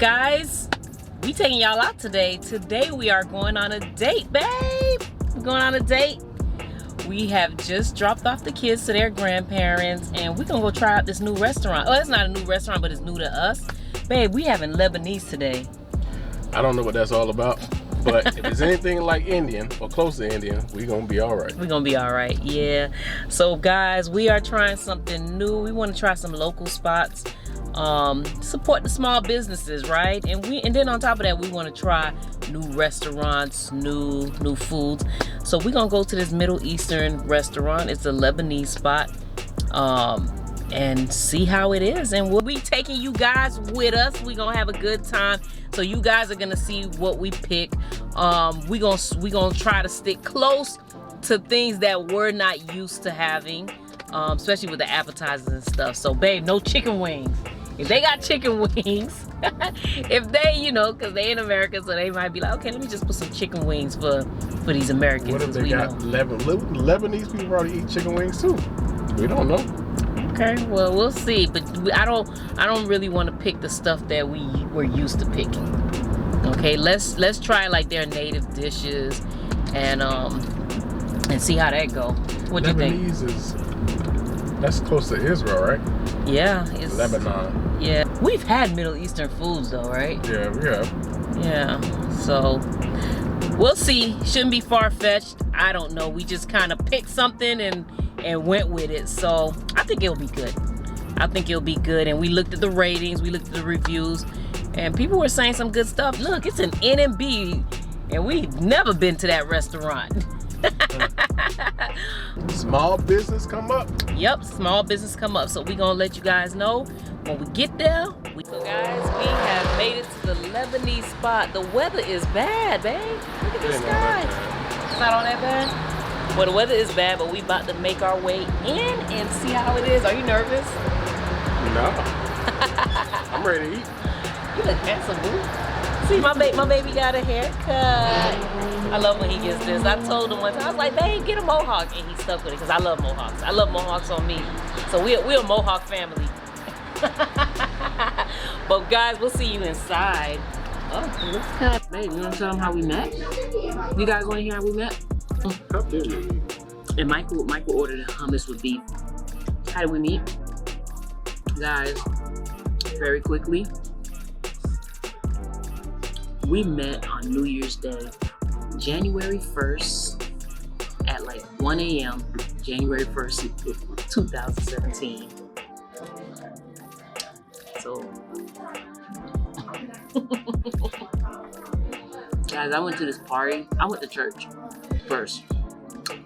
guys, we taking y'all out today. Today we are going on a date, babe. We're going on a date. We have just dropped off the kids to their grandparents, and we're gonna go try out this new restaurant. Oh, it's not a new restaurant, but it's new to us. Babe, we having Lebanese today. I don't know what that's all about, but if it's anything like Indian or close to Indian, we're gonna be all right. We're gonna be all right, yeah. So guys, we are trying something new. We want to try some local spots. Support the small businesses, right? And then on top of that, we want to try new restaurants, new foods. So we're gonna go to this Middle Eastern restaurant. It's a Lebanese spot, and see how it is. And we'll be taking you guys with us. We're gonna have a good time. So you guys are gonna see what we pick. We gonna try to stick close to things that we're not used to having, especially with the appetizers and stuff. So babe, no chicken wings. If they got chicken wings, if they, you know, because they in America, so they might be like, okay, let me just put some chicken wings for these Americans. What if they got Lebanese people probably eat chicken wings too? We don't know. Okay, well, we'll see. But I don't really want to pick the stuff that we're used to picking. Okay, let's try like their native dishes and see how that go. What do you think? Lebanese that's close to Israel, right? Yeah, it's Lebanon. Yeah, we've had Middle Eastern foods though, right? Yeah, we have. Yeah, so we'll see. Shouldn't be far-fetched. I don't know. We just kind of picked something and went with it. So I think it'll be good. I think it'll be good. And we looked at the ratings, we looked at the reviews, and people were saying some good stuff. Look, it's an N&B, and we've never been to that restaurant. Small business come up. Yep, small business come up. So we're gonna let you guys know when we get there. So guys, we have made it to the Lebanese spot. The weather is bad, babe. Look at the sky. It's not all that bad? Well, the weather is bad, but we about to make our way in and see how it is. Are you nervous? No. I'm ready to eat. You look handsome, boo. See, my baby got a haircut. I love when he gets this. I told him one time, I was like, babe, get a mohawk. And he stuck with it because I love mohawks. I love mohawks on me. So we're a mohawk family. But guys, we'll see you inside. Oh, it looks kind of, babe, you want to tell them how we met? You guys want to hear how we met? How did we meet? And Michael ordered hummus with beef. How did we meet? Guys, very quickly, we met on New Year's Day, January 1st at like 1 a.m., January 1st, 2017. So, guys, I went to this party. I went to church first.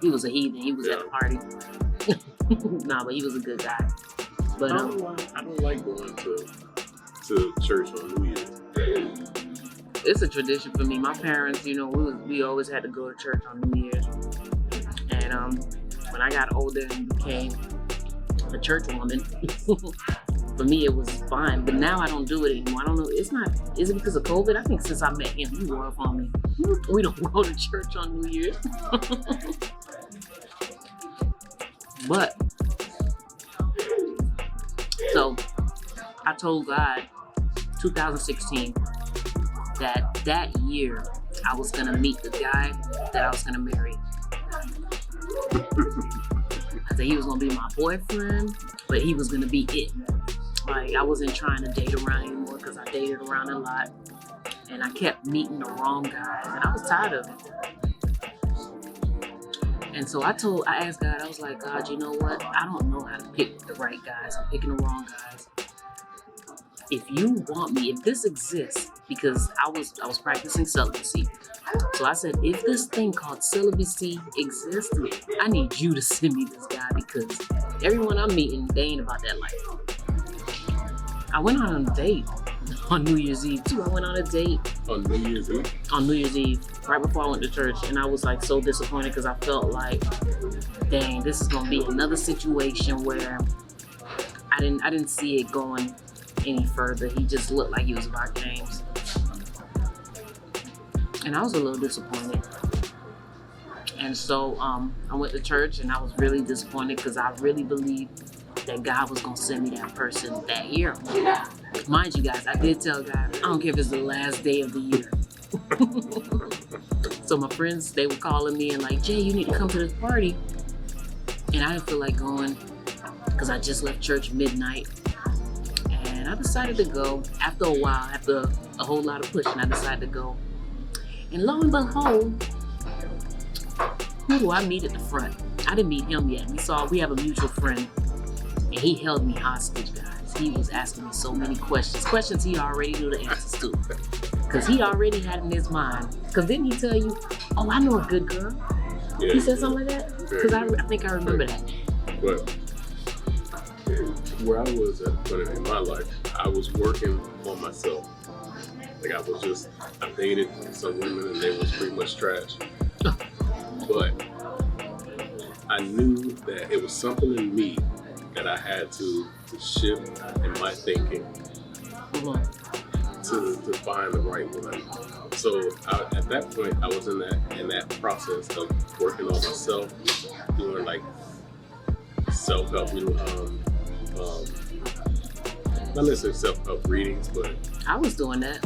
He was a heathen. He was at the party. Nah, but he was a good guy. But I don't like going to church on New Year's. It's a tradition for me. My parents, you know, we always had to go to church on New Year's. And when I got older and became a church woman, for me it was fine. But now I don't do it anymore. I don't know. Is it because of COVID? I think since I met him, he wore off on me. We don't go to church on New Year's. But so I told God 2016 that year I was gonna meet the guy that I was gonna marry. I said he was gonna be my boyfriend, but he was gonna be it. Like, I wasn't trying to date around anymore because I dated around a lot and I kept meeting the wrong guys and I was tired of it. And so I asked God, I was like, God, you know what? I don't know how to pick the right guys. I'm picking the wrong guys. If you want me, if this exists, because I was practicing celibacy. So I said, if this thing called celibacy exists, I need you to send me this guy because everyone I'm meeting, they ain't about that life. I went on a date on New Year's Eve too. I went on a date. On New Year's Eve? On New Year's Eve, right before I went to church. And I was like so disappointed because I felt like, dang, this is gonna be another situation where I didn't see it going any further. He just looked like he was about games. And I was a little disappointed. And so I went to church and I was really disappointed because I really believed that God was gonna send me that person that year. Mind you, guys, I did tell God, I don't care if it's the last day of the year. So my friends, they were calling me and like, Jay, you need to come to this party. And I didn't feel like going because I just left church midnight. And I decided to go. After a while, after a whole lot of pushing, I decided to go. And lo and behold, who do I meet at the front? I didn't meet him yet. We have a mutual friend, and he held me hostage, guys. He was asking me so many questions he already knew the answers to. Because he already had in his mind. Because didn't he tell you, oh, I know a good girl? Yeah, He said something like that? Because I think I remember that. But where I was at the point in my life, I was working on myself. Like I dated some women and they was pretty much trash. But I knew that it was something in me that I had to shift in my thinking to find the right one. So at that point, I was in that process of working on myself, doing like self-help, not necessarily self-help readings, but I was doing that.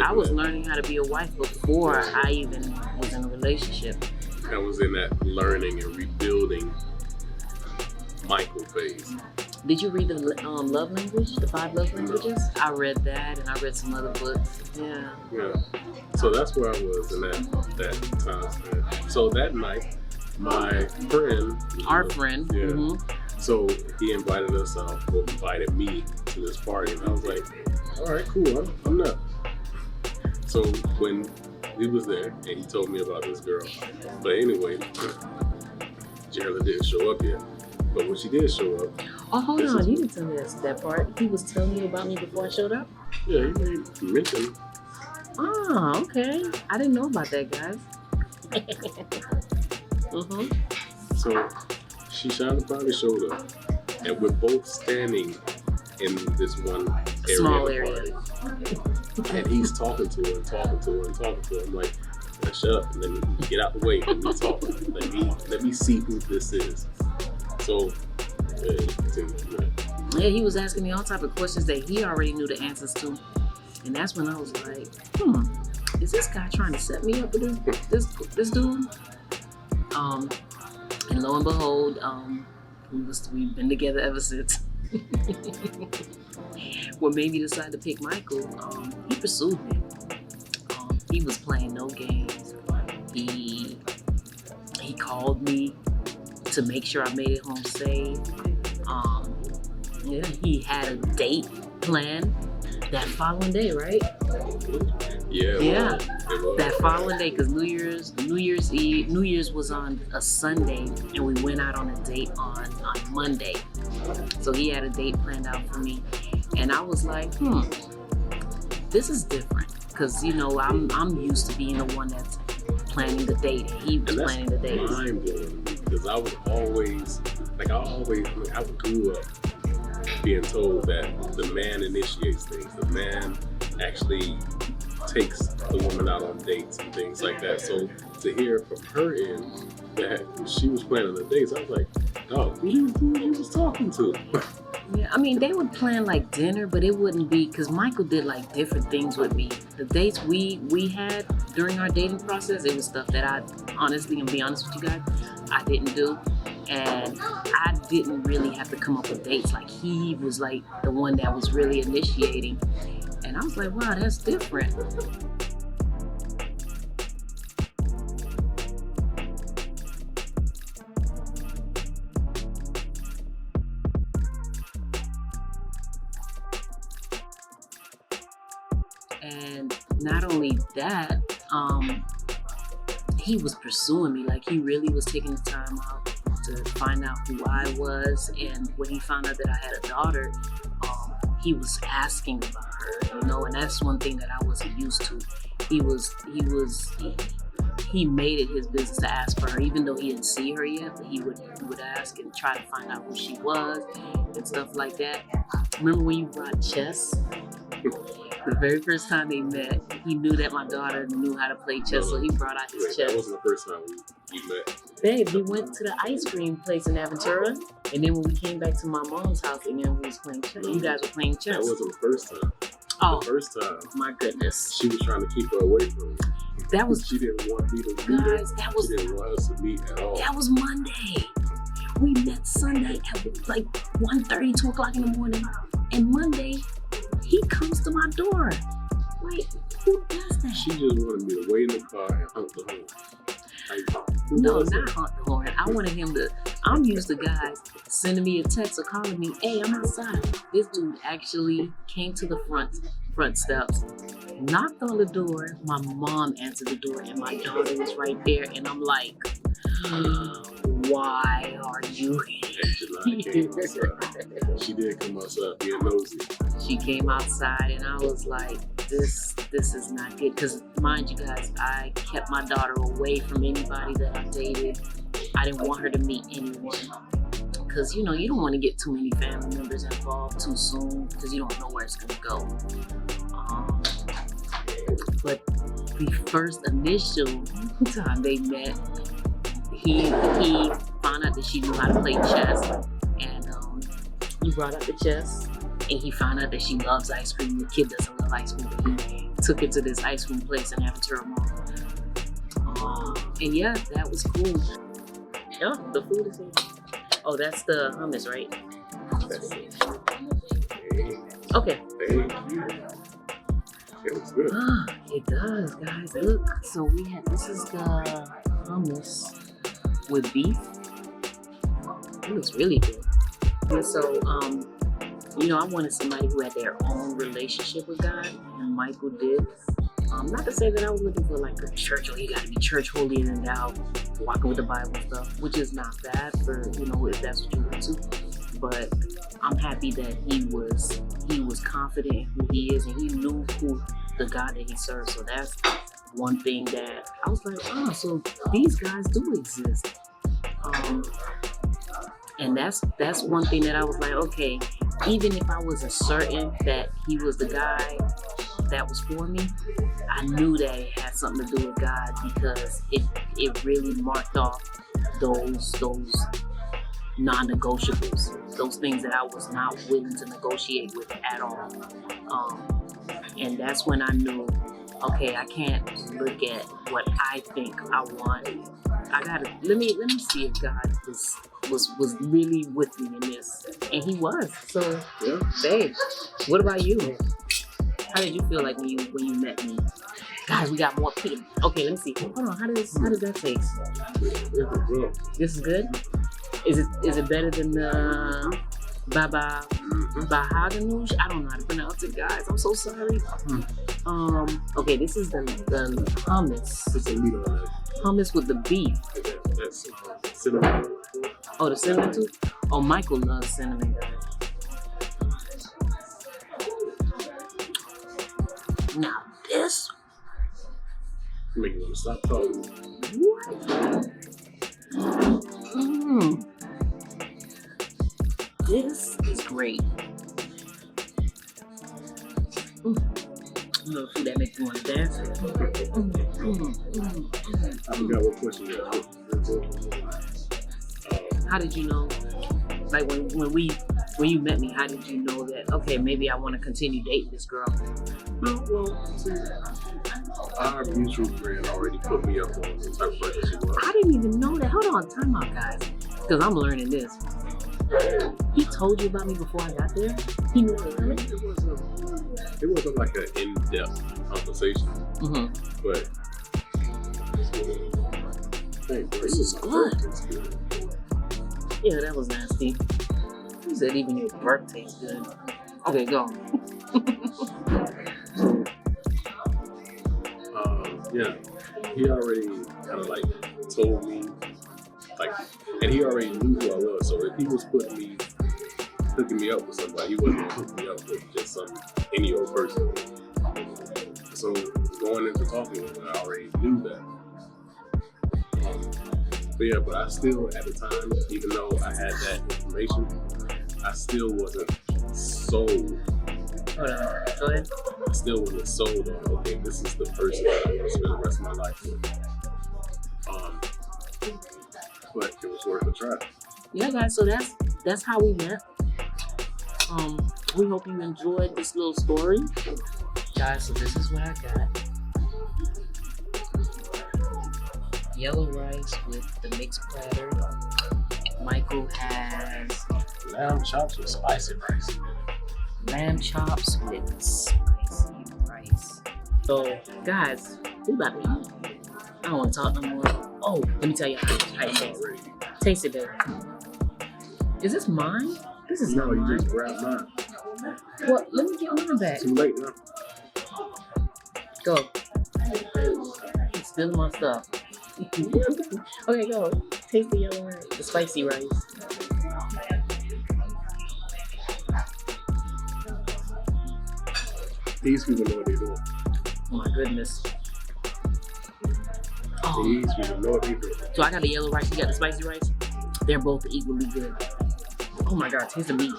I was learning how to be a wife before I even was in a relationship. I was in that learning and rebuilding Michael phase. Did you read the love language, the 5 love languages? I read that, and I read some other books. Yeah. So that's where I was in that time span. So that night, my friend, our friend, so he invited us out, or invited me to this party, and I was like, all right, cool, I'm not. So when he was there, and he told me about this girl, but anyway, Gerald didn't show up yet. But when she did show up... Oh, hold on. You didn't tell me that part. He was telling you about me before I showed up? Yeah, he mentioned. Oh, okay. I didn't know about that, guys. So she finally showed up. And we're both standing in this one area. Small area. And he's talking to her and talking to her and talking to her. I'm like, shut up and let me get out the way. Let me talk. Let me see who this is. So, yeah, he was asking me all type of questions that he already knew the answers to, and that's when I was like, is this guy trying to set me up with this dude? And lo and behold, we've been together ever since. What made me decide to pick Michael? He pursued me. He was playing no games. He called me to make sure I made it home safe. He had a date planned that following day, right? Yeah. That following day, because New Year's was on a Sunday, and we went out on a date on Monday. So he had a date planned out for me, and I was like, this is different, because I'm used to being the one that's planning the date. He was planning the date. Mind blowing, because I was always I grew up being told that the man initiates things. The man actually takes the woman out on dates and things like that. So to hear from her end that she was planning the dates, I was like, dog, who you was talking to? Yeah, I mean, they would plan like dinner, but it wouldn't be, because Michael did like different things with me. The dates we had during our dating process, it was stuff that I honestly, and be honest with you guys, I didn't do. And I didn't really have to come up with dates. Like, he was like the one that was really initiating. And I was like, wow, that's different. And not only that, he was pursuing me. Like, he really was taking the time out to find out who I was. And when he found out that I had a daughter, he was asking about her, and that's one thing that I wasn't used to. He made it his business to ask for her, even though he didn't see her yet, but he would ask and try to find out who she was and stuff like that. Remember when you brought chess? The very first time they met, he knew that my daughter knew how to play chess, so he brought out his Wait, chess. that wasn't the first time we met. Babe, we went to the ice cream place in Aventura, and then when we came back to my mom's house again, we was playing chess. You guys were playing chess. That wasn't the first time. Oh, the first time, my goodness. she was trying to keep her away from me. That was, She didn't want me to meet her. guys, that was, She didn't want us to meet at all. that was Monday. We met Sunday at like 1:30, 2 o'clock in the morning. And Monday, he comes to my door. Like, who does that? She just wanted me to wait in the car and honk the horn. Like, No, not honk the horn. I wanted him to, I'm used to guys sending me a text or calling me, hey, I'm outside. This dude actually came to the front steps, knocked on the door. My mom answered the door and my daughter was right there. And I'm like, why are you here? She did come outside being nosy. She came outside and I was like, this is not good. Because mind you guys, I kept my daughter away from anybody that I dated. I didn't want her to meet anyone. Because, you know, you don't want to get too many family members involved too soon because you don't know where it's going to go. But the first initial time they met, he found out that she knew how to play chess. And he brought out the chess. And he found out that she loves ice cream. The kid doesn't love ice cream, but he took her to this ice cream place in Aventura Mall. And yeah, that was cool. Yeah, the food is here. Oh, that's the hummus, right? Okay. Thank you. It looks good. It does, guys. Look, so we have, this is the hummus with beef. It looks really good. And so, you know, I wanted somebody who had their own relationship with God, and Michael did. Not to say that I was looking for like a church, or you gotta be church holier than thou, walking with the Bible and stuff, which is not bad for, you know, if that's what you want to. But I'm happy that he was confident in who he is, and he knew who the God that he serves. So that's one thing that I was like, oh, so these guys do exist. And that's one thing that I was like, okay, even if I wasn't certain that he was the guy that was for me, I knew that it had something to do with God, because it really marked off those non-negotiables, those things that I was not willing to negotiate with at all. And that's when I knew, okay, I can't look at what I think I want. I gotta let me see if God was really with me in this, and He was. So, yeah, babe, what about you? How did you feel like when you met me? Guys, we got more people. Okay, let me see. Hold on, how does that taste? This is good. Is it better than the Baba Haganoush? I don't know how to pronounce it, guys. I'm so sorry. Okay, this is the hummus. It's a meat on it. Hummus with the beef. That's cinnamon. Oh, the cinnamon too? Oh, Michael loves cinnamon, guys. Now this. Make you want to stop talking. What? This is great. Little food that makes you want to dance. I forgot what question you asked. How did you know? Like when you met me, how did you know that? Okay, maybe I want to continue dating this girl. Well, see, our mutual friend already put me up on the type of person she was. I didn't even know that. Hold on, time out, guys, because I'm learning this. He told you about me before I got there? He knew it, right? It wasn't like an in-depth conversation, but hey, this is good. Yeah, that was nasty. He said even your burp tastes good. Okay, go. Yeah, he already kind of like told me, like, and he already knew who I was. So if he was hooking me up with somebody, he wasn't hooking me up with just any old person. So going into talking with him, I already knew that. But yeah, but I still, at the time, even though I had that information, I still wasn't sold Hold on. Go ahead. I still wasn't sold on, okay, this is the person that I'm gonna spend the rest of my life with. But it was worth a try. Yeah, guys. So that's how we met. We hope you enjoyed this little story, guys. So this is what I got: yellow rice with the mixed platter. Michael has Lamb chops with spicy rice. lamb chops with spicy rice. So, guys, we about to eat. I don't want to talk no more. Oh, let me tell you how it tastes. Taste it, baby. Is this mine? This is not No, you mine. just grabbed mine. Well, let me get mine back. Too late now. Go. It's still my stuff. Okay, go. Taste the yellow rice, the spicy rice. These people know what they're doing. Oh my goodness. Oh, These people know what they're doing. so I got the yellow rice, you got the spicy rice. They're both equally good. Oh my God, taste the meat.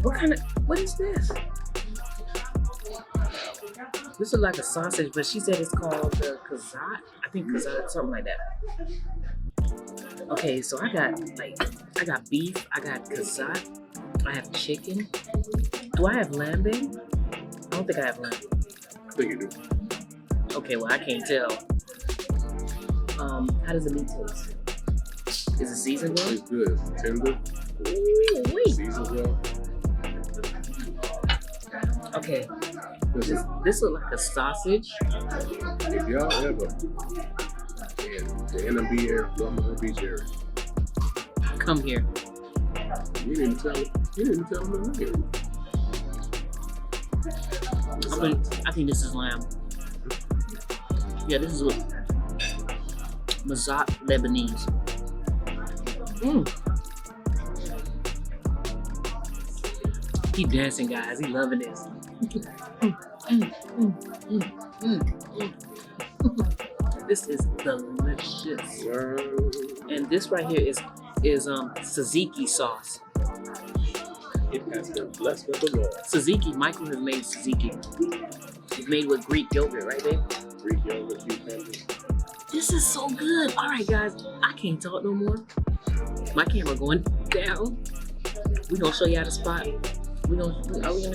What is this? This is like a sausage, but she said it's called the kazat. I think kazat, something like that. Okay, so I got beef, I got kazat, I have chicken. Do I have lamb, babe? I don't think I have lamb. I think you do. Okay, well I can't tell. How does the meat taste? Is it seasoned well? It's good. It's tender. Ooh, wait. Seasoned well. Okay, Listen, this looks like a sausage. if y'all ever in the NMB area, Long Beach area, Come here. you didn't tell them. You didn't tell them to look I think this is lamb. Yeah, this is what Mazat Lebanese. Keep dancing, guys. He loving this. This is delicious. And this right here is tzatziki sauce. It has been blessed with the Lord. Tzatziki, Michael has made tzatziki. It's made with Greek yogurt, right, babe? Greek yogurt, cucumbers. This is so good. All right, guys, I can't talk no more. My camera going down. We gonna show you how the spot. Are we gonna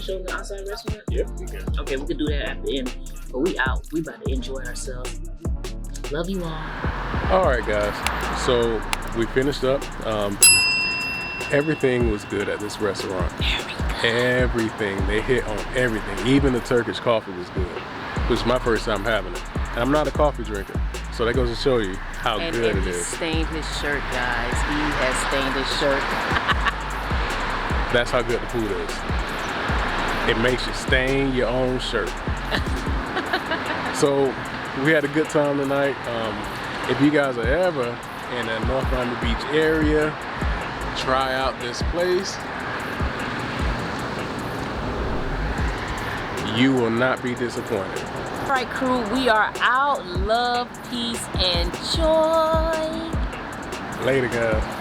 show them the outside restaurant? Yep, we can. Okay, we could do that at the end. But we out. We about to enjoy ourselves. Love you all. All right, guys. So we finished up. Everything was good at this restaurant. Everything. They hit on everything. Even the Turkish coffee was good, which is my first time having it. And I'm not a coffee drinker, so that goes to show you how good it he is. stained his shirt, guys. He has stained his shirt. That's how good the food is. It makes you stain your own shirt. So we had a good time tonight. If you guys are ever in the North Miami Beach area, try out this place. You will not be disappointed. All right, crew, we are out. Love, peace, and joy. Later, guys.